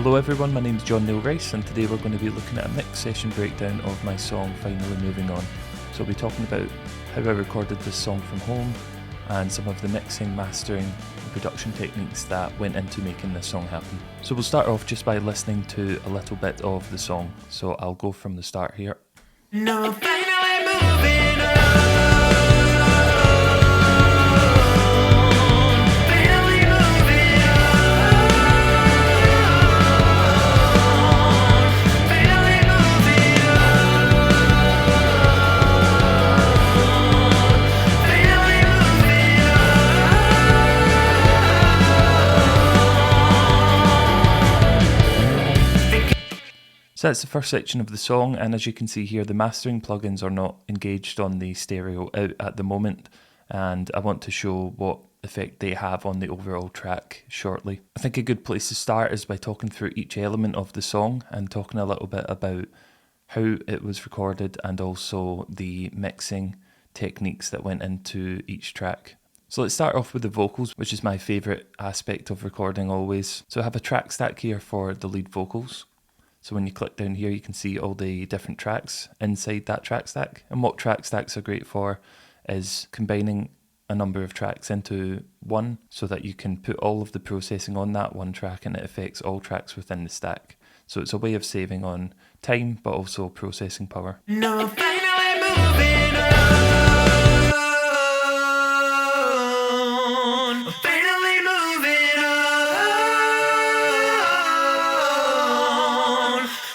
Hello everyone, my name's John Neil Rice and today we're going to be looking at a mix session breakdown of my song Finally Moving On. So we'll be talking about how I recorded this song from home and some of the mixing, mastering and production techniques that went into making this song happen. So we'll start off just by listening to a little bit of the song. So I'll go from the start here. No, finally moving on. So that's the first section of the song, and as you can see here, the mastering plugins are not engaged on the stereo out at the moment, and I want to show what effect they have on the overall track shortly. I think a good place to start is by talking through each element of the song and talking a little bit about how it was recorded and also the mixing techniques that went into each track. So let's start off with the vocals, which is my favourite aspect of recording always. So I have a track stack here for the lead vocals. So when you click down here, you can see all the different tracks inside that track stack. And what track stacks are great for is combining a number of tracks into one so that you can put all of the processing on that one track and it affects all tracks within the stack. So it's a way of saving on time, but also processing power. No, finally moving on. Finally moving on.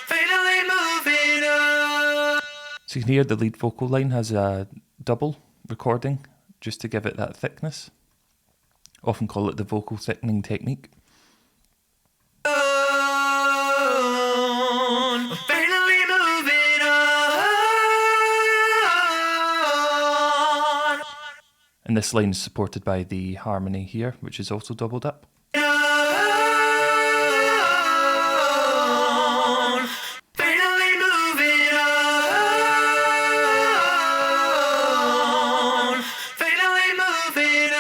Finally moving on. So you can hear the lead vocal line has a double recording just to give it that thickness. Often call it the vocal thickening technique. Finally moving on. And this line is supported by the harmony here, which is also doubled up. Finally moving on. Finally moving on.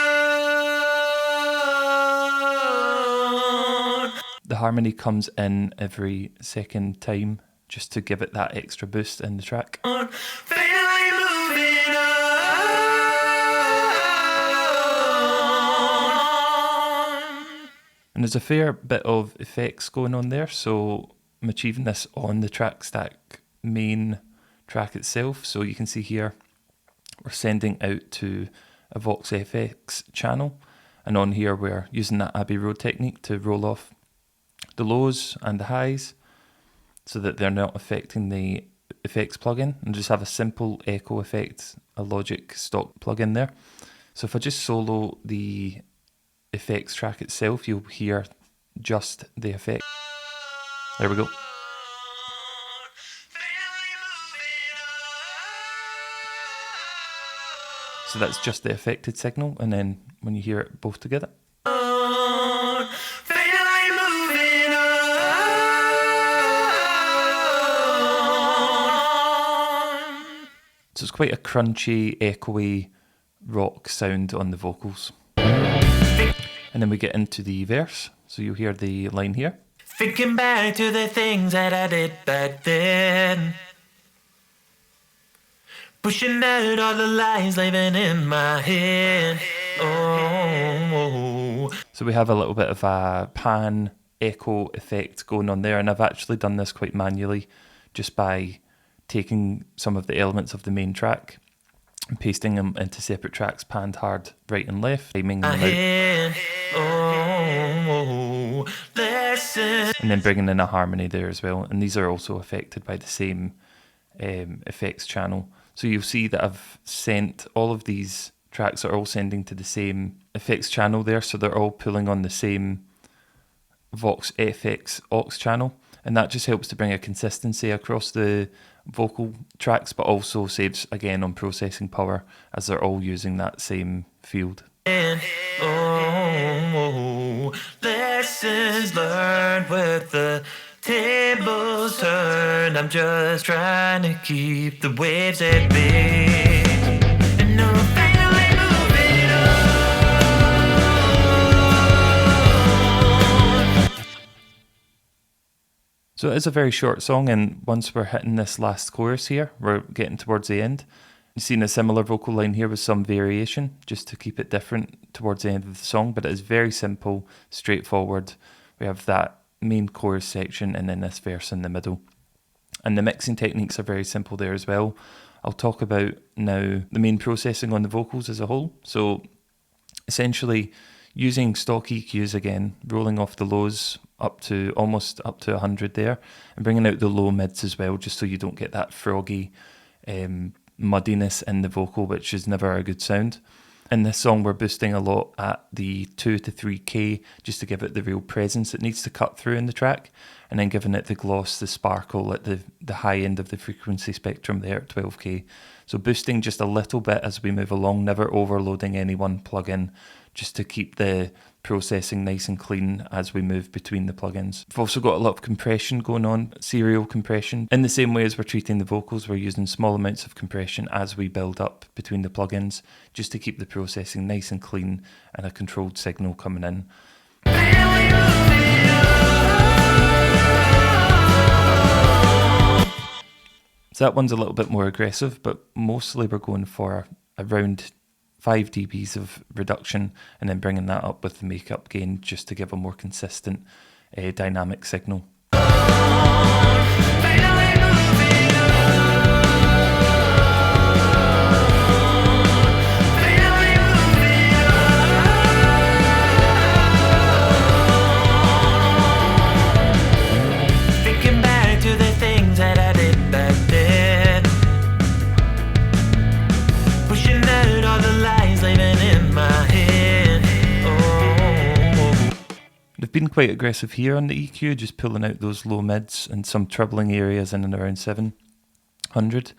The harmony comes in every second time just to give it that extra boost in the track. Finally moving on. And there's a fair bit of effects going on there, so I'm achieving this on the track stack main track itself. So you can see here we're sending out to a Vox FX channel, and on here we're using that Abbey Road technique to roll off the lows and the highs so that they're not affecting the effects plugin, and just have a simple echo effect, a Logic stock plugin there. So if I just solo the effects track itself, you'll hear just the effect. There we go. So that's just the affected signal, and then when you hear it both together. Finally moving on. So it's quite a crunchy, echoey rock sound on the vocals. And then we get into the verse, so you'll hear the line here. Thinking back to the things that I did back then, pushing out all the lies living in my head. Oh. So we have a little bit of a pan echo effect going on there, and I've actually done this quite manually just by taking some of the elements of the main track and pasting them into separate tracks, panned hard right and left, timing them out, and then bringing in a harmony there as well. And these are also affected by the same effects channel. So you'll see that I've sent all of these tracks are all sending to the same effects channel there, so they're all pulling on the same Vox FX aux channel, and that just helps to bring a consistency across the vocal tracks, but also saves again on processing power as they're all using that same field. Lessons learned with the tables turned. I'm just trying to keep the waves at bay. And I'm finally moving on. So it is a very short song, and once we're hitting this last chorus here, we're getting towards the end. You've seen a similar vocal line here with some variation, just to keep it different towards the end of the song, but it is very simple, straightforward. We have that main chorus section and then this verse in the middle. And the mixing techniques are very simple there as well. I'll talk about now the main processing on the vocals as a whole. So essentially using stock EQs again, rolling off the lows almost up to 100 there, and bringing out the low mids as well, just so you don't get that froggy muddiness in the vocal, which is never a good sound. In this song, we're boosting a lot at the 2 to 3K, just to give it the real presence it needs to cut through in the track, and then giving it the gloss, the sparkle at the high end of the frequency spectrum there at 12K. So boosting just a little bit as we move along, never overloading any one plugin, just to keep the processing nice and clean as we move between the plugins. We've also got a lot of compression going on, serial compression. In the same way as we're treating the vocals, we're using small amounts of compression as we build up between the plugins, just to keep the processing nice and clean and a controlled signal coming in. So that one's a little bit more aggressive, but mostly we're going for around 5 dBs of reduction and then bringing that up with the makeup gain just to give a more consistent dynamic signal. Thinking back to the things that I did back then, pushing out all the lies living in my head. Oh. They've been quite aggressive here on the EQ, just pulling out those low mids and some trebling areas in and around 700.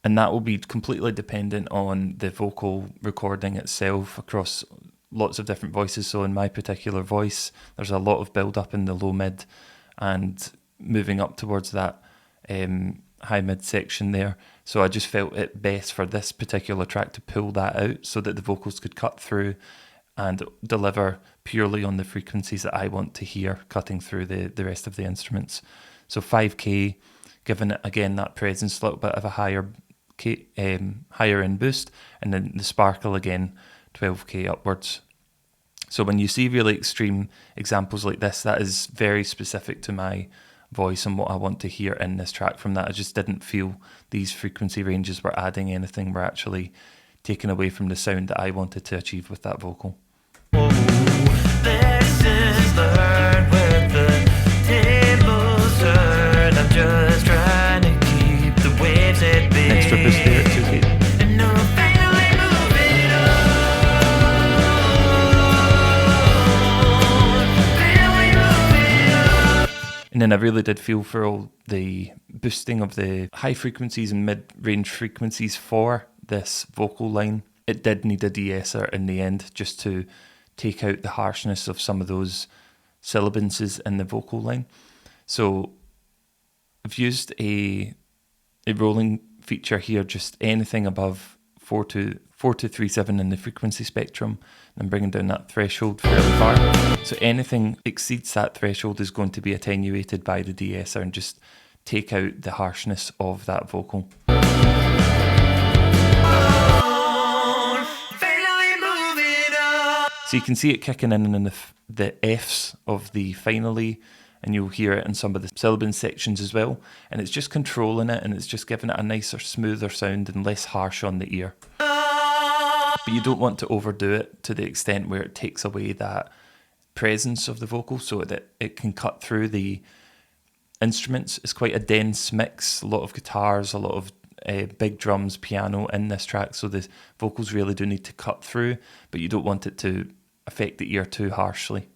And that will be completely dependent on the vocal recording itself across lots of different voices. So in my particular voice, there's a lot of build up in the low mid and moving up towards that high mid section there. So I just felt it best for this particular track to pull that out so that the vocals could cut through and deliver purely on the frequencies that I want to hear cutting through the rest of the instruments. So 5K, giving it again that presence, a little bit of a higher end boost, and then the sparkle again, 12K upwards. So when you see really extreme examples like this, that is very specific to my voice and what I want to hear in this track from that. I just didn't feel these frequency ranges were adding anything, were actually taking away from the sound that I wanted to achieve with that vocal. Lessons learned with the tables turned. I'm just trying to keep the waves at bay. An extra boost there at 2K. And I'm finally moving on. And then I really did feel for all the boosting of the high frequencies and mid-range frequencies for this vocal line. It did need a de-esser in the end just to take out the harshness of some of those sibilances in the vocal line. So I've used a rolling feature here, just anything above 4237 in the frequency spectrum, and bringing down that threshold fairly far. So anything exceeds that threshold is going to be attenuated by the de-esser and just take out the harshness of that vocal. So you can see it kicking in the Fs of the finally, and you'll hear it in some of the sibilant sections as well. And it's just controlling it, and it's just giving it a nicer, smoother sound and less harsh on the ear. But you don't want to overdo it to the extent where it takes away that presence of the vocal so that it can cut through the instruments. It's quite a dense mix, a lot of guitars, a lot of big drums, piano in this track, so the vocals really do need to cut through, but you don't want it to affect the ear too harshly.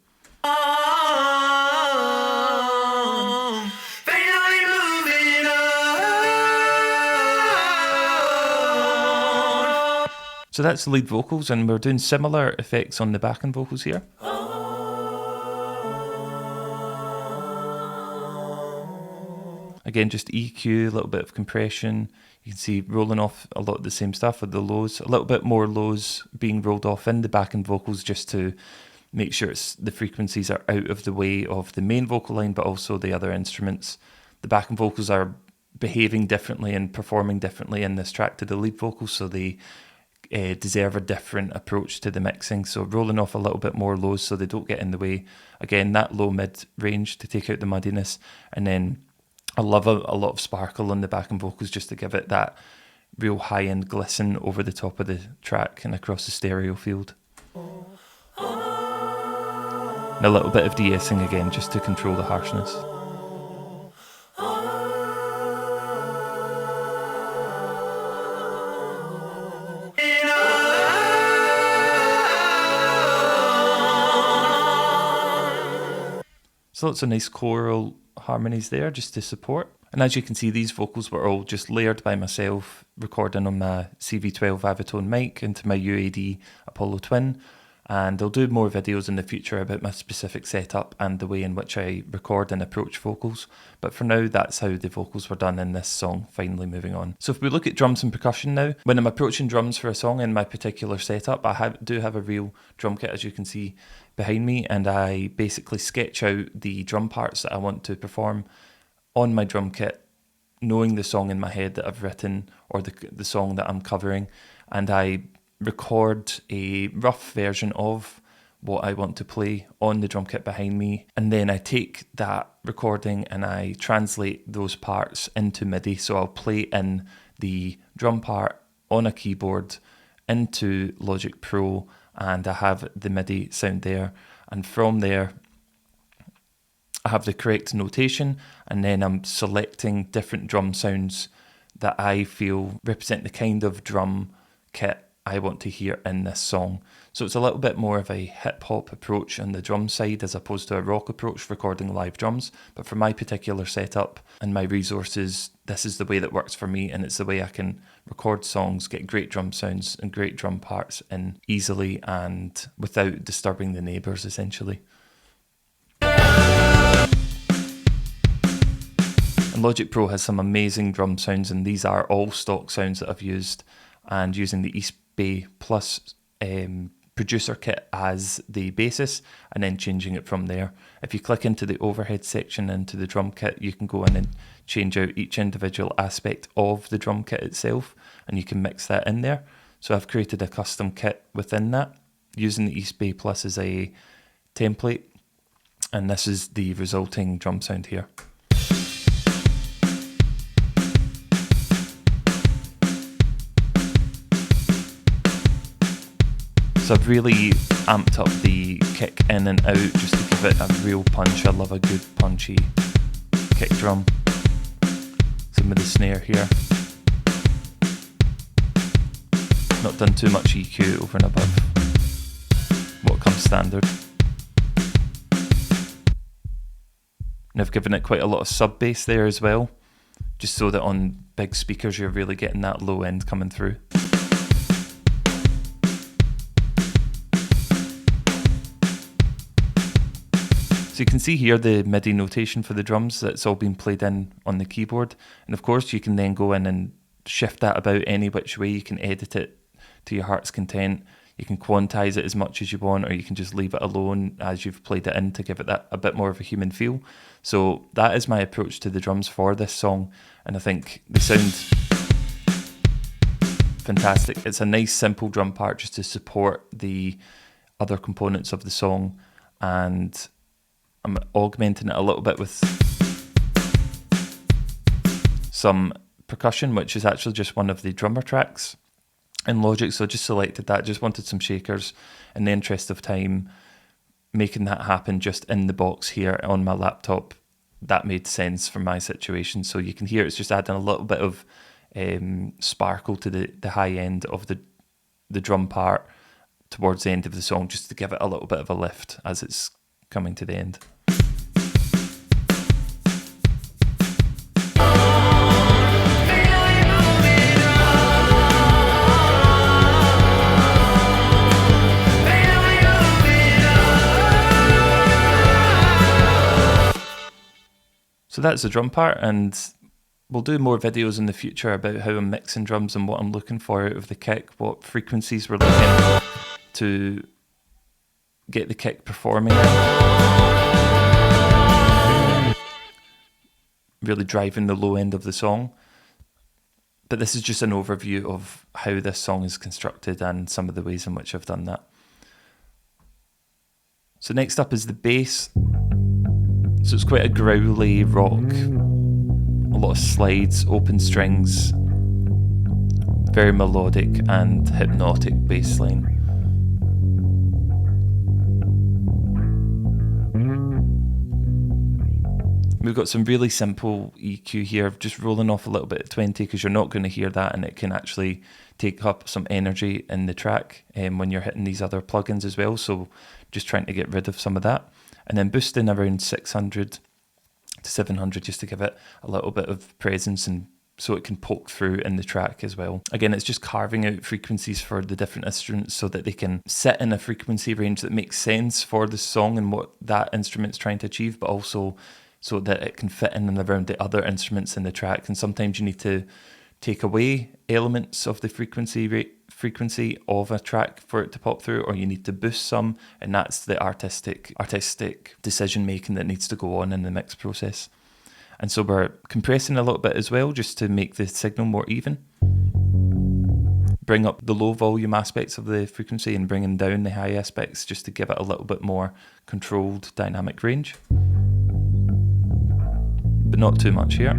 So that's the lead vocals, and we're doing similar effects on the backing vocals here. Again, just EQ, a little bit of compression. You can see rolling off a lot of the same stuff with the lows. A little bit more lows being rolled off in the backing vocals just to make sure the frequencies are out of the way of the main vocal line, but also the other instruments. The backing vocals are behaving differently and performing differently in this track to the lead vocals, so they deserve a different approach to the mixing. So rolling off a little bit more lows so they don't get in the way. Again, that low mid range to take out the muddiness, and then I love a lot of sparkle on the backing vocals just to give it that real high end glisten over the top of the track and across the stereo field. And a little bit of de-essing again just to control the harshness. So lots of nice choral harmonies there just to support. And as you can see, these vocals were all just layered by myself, recording on my CV12 Avitone mic into my UAD Apollo Twin. And I'll do more videos in the future about my specific setup and the way in which I record and approach vocals. But for now, that's how the vocals were done in this song, finally moving on. So if we look at drums and percussion now, when I'm approaching drums for a song in my particular setup, I do have a real drum kit, as you can see behind me, and I basically sketch out the drum parts that I want to perform on my drum kit, knowing the song in my head that I've written or the song that I'm covering, and I record a rough version of what I want to play on the drum kit behind me, and then I take that recording and I translate those parts into MIDI. So I'll play in the drum part on a keyboard into Logic Pro, and I have the MIDI sound there, and from there I have the correct notation, and then I'm selecting different drum sounds that I feel represent the kind of drum kit I want to hear in this song. So it's a little bit more of a hip hop approach on the drum side as opposed to a rock approach recording live drums. But for my particular setup and my resources, this is the way that works for me, and it's the way I can record songs, get great drum sounds and great drum parts in easily and without disturbing the neighbours, essentially. And Logic Pro has some amazing drum sounds, and these are all stock sounds that I've used, and using the East Bay Plus producer kit as the basis and then changing it from there. If you click into the overhead section into the drum kit, you can go in and change out each individual aspect of the drum kit itself, and you can mix that in there. So I've created a custom kit within that using the East Bay Plus as a template, and this is the resulting drum sound here. So I've really amped up the kick in and out just to give it a real punch. I love a good punchy kick drum. Some of the snare here. Not done too much EQ over and above what comes standard. And I've given it quite a lot of sub bass there as well, just so that on big speakers you're really getting that low end coming through. So you can see here the MIDI notation for the drums that's all been played in on the keyboard. And of course you can then go in and shift that about any which way. You can edit it to your heart's content. You can quantize it as much as you want, or you can just leave it alone as you've played it in to give it that a bit more of a human feel. So that is my approach to the drums for this song, and I think they sound fantastic. It's a nice simple drum part just to support the other components of the song, and I'm augmenting it a little bit with some percussion, which is actually just one of the drummer tracks in Logic. So I just selected that, just wanted some shakers. In the interest of time, making that happen just in the box here on my laptop, that made sense for my situation. So you can hear it's just adding a little bit of sparkle to the high end of the drum part towards the end of the song, just to give it a little bit of a lift as it's coming to the end. So that's the drum part, and we'll do more videos in the future about how I'm mixing drums and what I'm looking for out of the kick, what frequencies we're looking to get the kick performing, really driving the low end of the song. But this is just an overview of how this song is constructed and some of the ways in which I've done that. So next up is the bass. So it's quite a growly rock, a lot of slides, open strings, very melodic and hypnotic bass line. We've got some really simple EQ here, just rolling off a little bit at 20 because you're not going to hear that, and it can actually take up some energy in the track when you're hitting these other plugins as well. So just trying to get rid of some of that. And then boosting around 600 to 700 just to give it a little bit of presence and so it can poke through in the track as well. Again, it's just carving out frequencies for the different instruments so that they can sit in a frequency range that makes sense for the song and what that instrument's trying to achieve, but also so that it can fit in and around the other instruments in the track. And sometimes you need to take away elements of the frequency of a track for it to pop through, or you need to boost some, and that's the artistic decision making that needs to go on in the mix process. And so we're compressing a little bit as well, just to make the signal more even. Bring up the low volume aspects of the frequency and bringing down the high aspects just to give it a little bit more controlled dynamic range. But not too much here.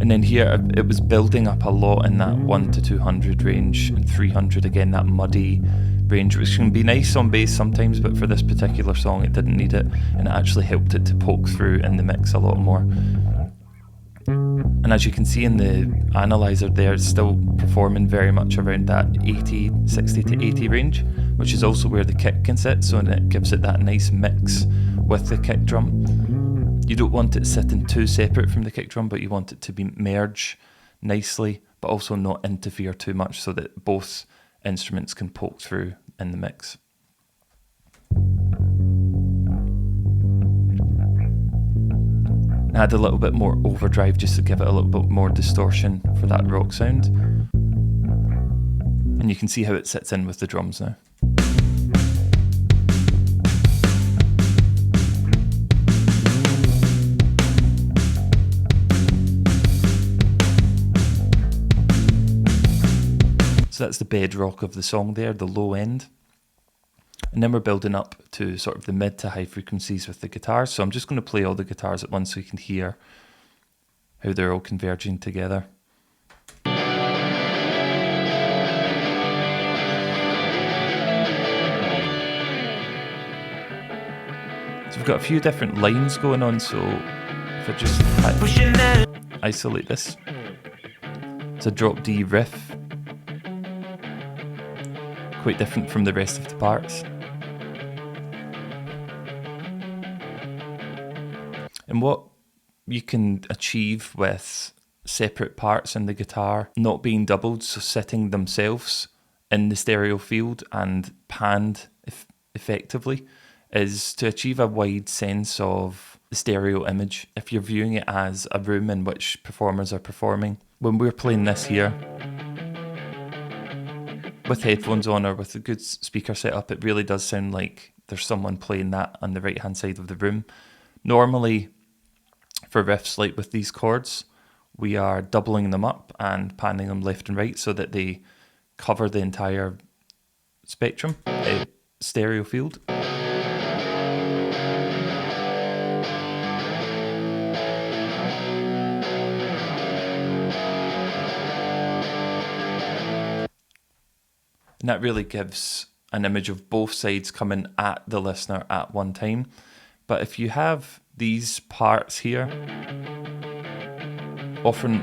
And then here it was building up a lot in that 1 to 200 range, and 300 again, that muddy range, which can be nice on bass sometimes, but for this particular song it didn't need it, and it actually helped it to poke through in the mix a lot more. And as you can see in the analyzer there, it's still performing very much around that 60 to 80 range, which is also where the kick can sit, so it gives it that nice mix with the kick drum. You don't want it sitting too separate from the kick drum, but you want it to be merge nicely, but also not interfere too much so that both instruments can poke through in the mix. Add a little bit more overdrive just to give it a little bit more distortion for that rock sound. And you can see how it sits in with the drums now. So that's the bedrock of the song there, the low end. And then we're building up to sort of the mid to high frequencies with the guitars. So I'm just going to play all the guitars at once so you can hear how they're all converging together. So we've got a few different lines going on. So if I just isolate this, it's a drop D riff. Quite different from the rest of the parts. And what you can achieve with separate parts in the guitar not being doubled, so sitting themselves in the stereo field and panned effectively, is to achieve a wide sense of the stereo image. If you're viewing it as a room in which performers are performing, when we're playing this here, with headphones on or with a good speaker setup, it really does sound like there's someone playing that on the right hand side of the room. Normally, for riffs like with these chords, we are doubling them up and panning them left and right so that they cover the entire spectrum, stereo field. And that really gives an image of both sides coming at the listener at one time. But if you have these parts here, offering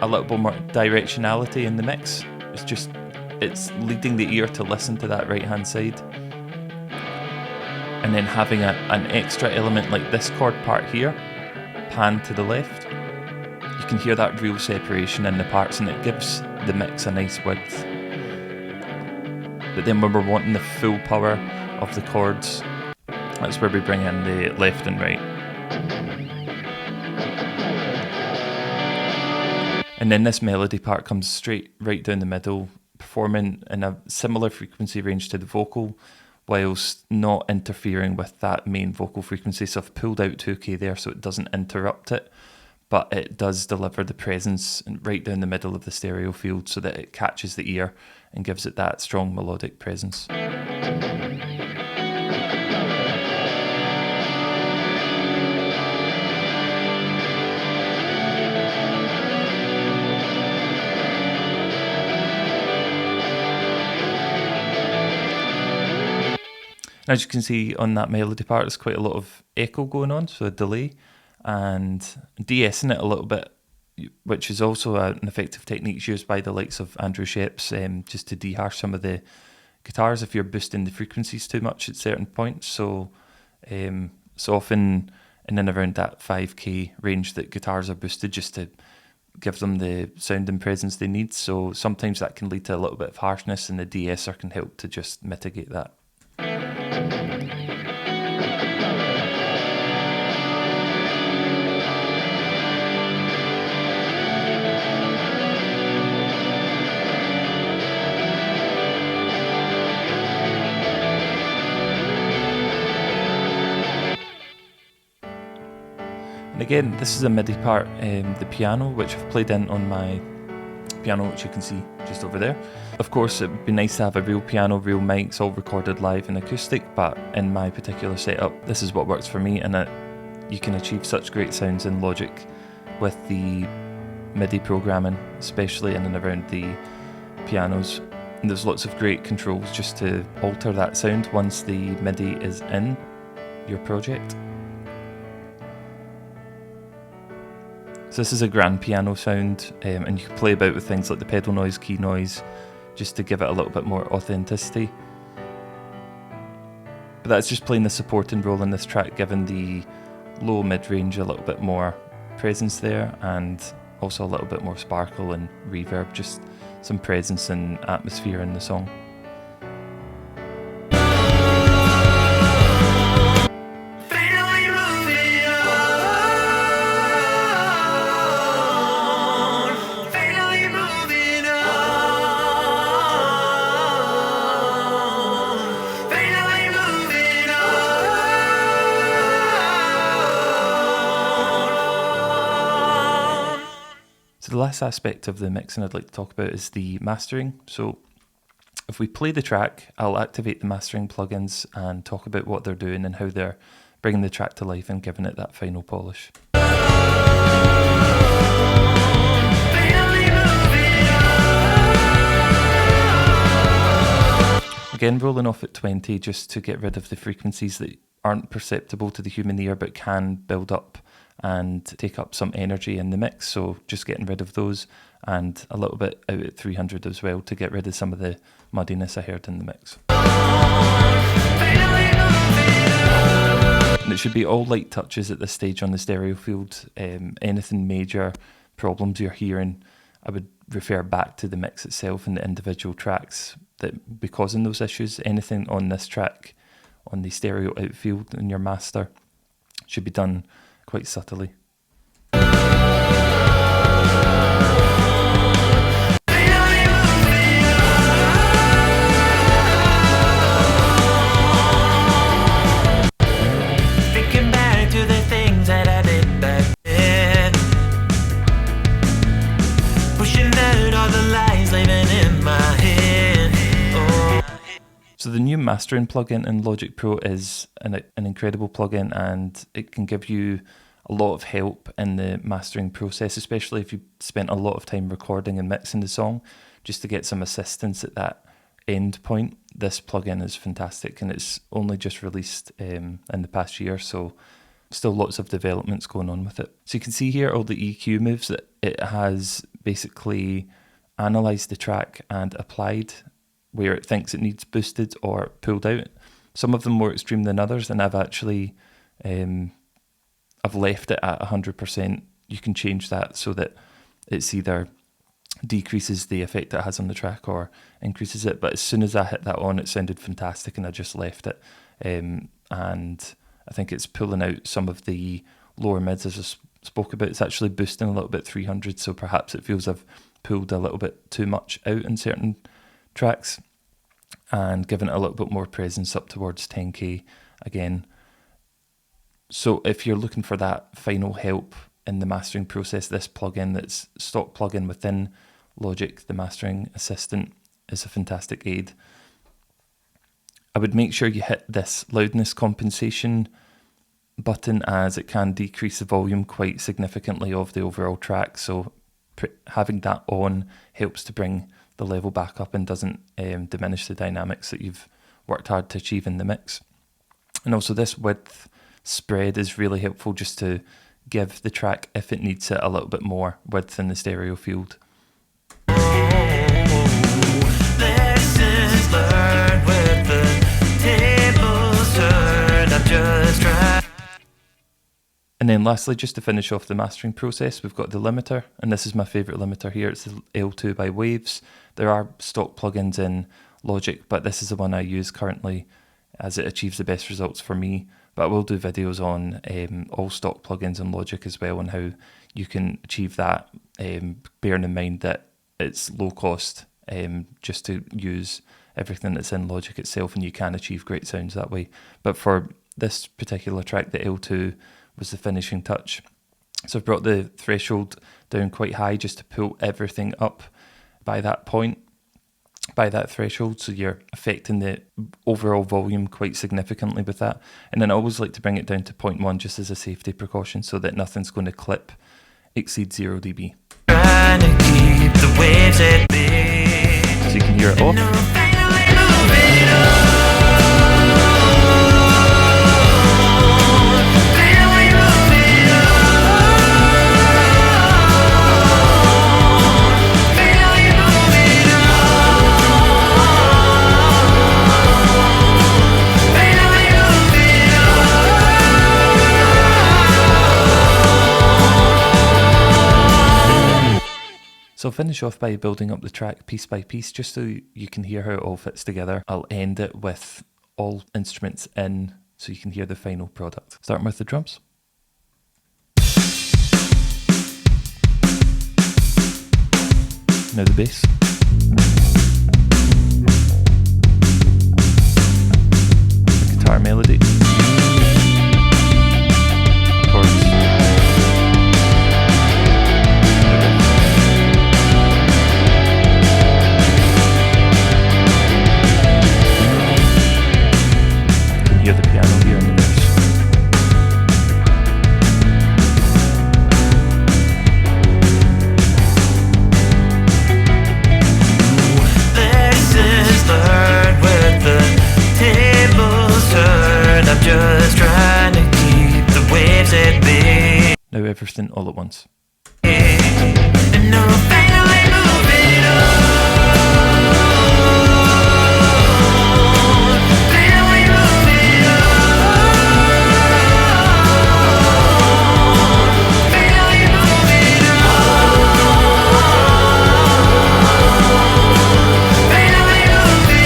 a little bit more directionality in the mix, it's leading the ear to listen to that right hand side. And then having an extra element like this chord part here, pan to the left, you can hear that real separation in the parts, and it gives the mix a nice width. But then when we're wanting the full power of the chords, that's where we bring in the left and right. And then this melody part comes straight right down the middle, performing in a similar frequency range to the vocal, whilst not interfering with that main vocal frequency. So I've pulled out 2K there so it doesn't interrupt it, but it does deliver the presence right down the middle of the stereo field so that it catches the ear and gives it that strong melodic presence. As you can see on that melody part, there's quite a lot of echo going on, so a delay, and de-essing it a little bit, which is also an effective technique used by the likes of Andrew Sheps, just to de-harsh some of the guitars if you're boosting the frequencies too much at certain points. So it's often in and around that 5K range that guitars are boosted just to give them the sound and presence they need. So sometimes that can lead to a little bit of harshness, and the de-esser can help to just mitigate that. And again, this is a MIDI part, the piano, which I've played in on my piano, which you can see just over there. Of course, it would be nice to have a real piano, real mics, all recorded live and acoustic, but in my particular setup, this is what works for me, and you can achieve such great sounds in Logic with the MIDI programming, especially in and around the pianos. And there's lots of great controls just to alter that sound once the MIDI is in your project. So this is a grand piano sound, and you can play about with things like the pedal noise, key noise, just to give it a little bit more authenticity. But that's just playing the supporting role in this track, giving the low mid-range a little bit more presence there, and also a little bit more sparkle and reverb, just some presence and atmosphere in the song. So the last aspect of the mixing I'd like to talk about is the mastering. So if we play the track, I'll activate the mastering plugins and talk about what they're doing and how they're bringing the track to life and giving it that final polish. Again, rolling off at 20 just to get rid of the frequencies that aren't perceptible to the human ear but can build up and take up some energy in the mix, so just getting rid of those, and a little bit out at 300 as well to get rid of some of the muddiness I heard in the mix. And it should be all light touches at this stage on the stereo field. Anything major problems you're hearing, I would refer back to the mix itself and the individual tracks that be causing those issues. Anything on this track, on the stereo outfield in your master, should be done quite subtly. Thinking back to the things that I did back then, pushing out all the lies living in my head. Oh. So the new mastering plugin in Logic Pro is an incredible plugin, and it can give you a lot of help in the mastering process, especially if you spent a lot of time recording and mixing the song, just to get some assistance at that end point. This plugin is fantastic, and it's only just released in the past year, so still lots of developments going on with it. So you can see here all the EQ moves that it has basically analysed the track and applied where it thinks it needs boosted or pulled out. Some of them more extreme than others, and I've actually I've left it at 100%. You can change that so that it's either decreases the effect it has on the track or increases it. But as soon as I hit that on, it sounded fantastic, and I just left it. And I think it's pulling out some of the lower mids, as I spoke about. It's actually boosting a little bit 300, so perhaps it feels I've pulled a little bit too much out in certain tracks and giving it a little bit more presence up towards 10k again. So if you're looking for that final help in the mastering process, this plugin that's stock plugin within Logic, the Mastering Assistant, is a fantastic aid. I would make sure you hit this loudness compensation button, as it can decrease the volume quite significantly of the overall track. So having that on helps to bring the level back up and doesn't diminish the dynamics that you've worked hard to achieve in the mix. And also this width spread is really helpful, just to give the track, if it needs it, a little bit more width in the stereo field. Lessons learned with the tables turned. I'm just trying. And then lastly, just to finish off the mastering process, we've got the limiter, and this is my favourite limiter here. It's the L2 by Waves. There are stock plugins in Logic, but this is the one I use currently, as it achieves the best results for me. But I will do videos on all stock plugins in Logic as well, and how you can achieve that, bearing in mind that it's low cost, just to use everything that's in Logic itself, and you can achieve great sounds that way. But for this particular track, the L2 was the finishing touch. So I've brought the threshold down quite high, just to pull everything up by that point, by that threshold, so you're affecting the overall volume quite significantly with that. And then I always like to bring it down to 0.1 just as a safety precaution, so that nothing's going to clip exceed 0 dB. Trying to keep the waves at bay. So you can hear it off. So I'll finish off by building up the track piece by piece, just so you can hear how it all fits together. I'll end it with all instruments in, so you can hear the final product. Starting with the drums. Now the bass. The guitar melody. Chords. Hear the piano here in the mix. Lessons learned with the tables turned. I'm just trying to keep the waves at bay. Now everything all at once. And no finally moving on. Finally moving on. Finally moving on. Finally moving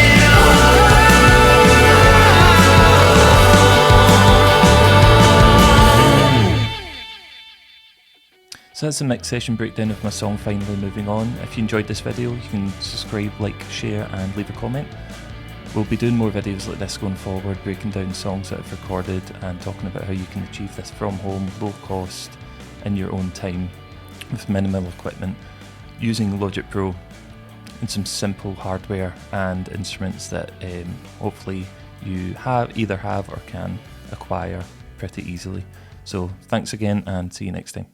So that's the mix session breakdown of my song Finally Moving On. If you enjoyed this video, you can subscribe, like, share and leave a comment. We'll be doing more videos like this going forward, breaking down songs that I've recorded and talking about how you can achieve this from home, low cost, in your own time, with minimal equipment, using Logic Pro and some simple hardware and instruments that hopefully you either have or can acquire pretty easily. So thanks again, and see you next time.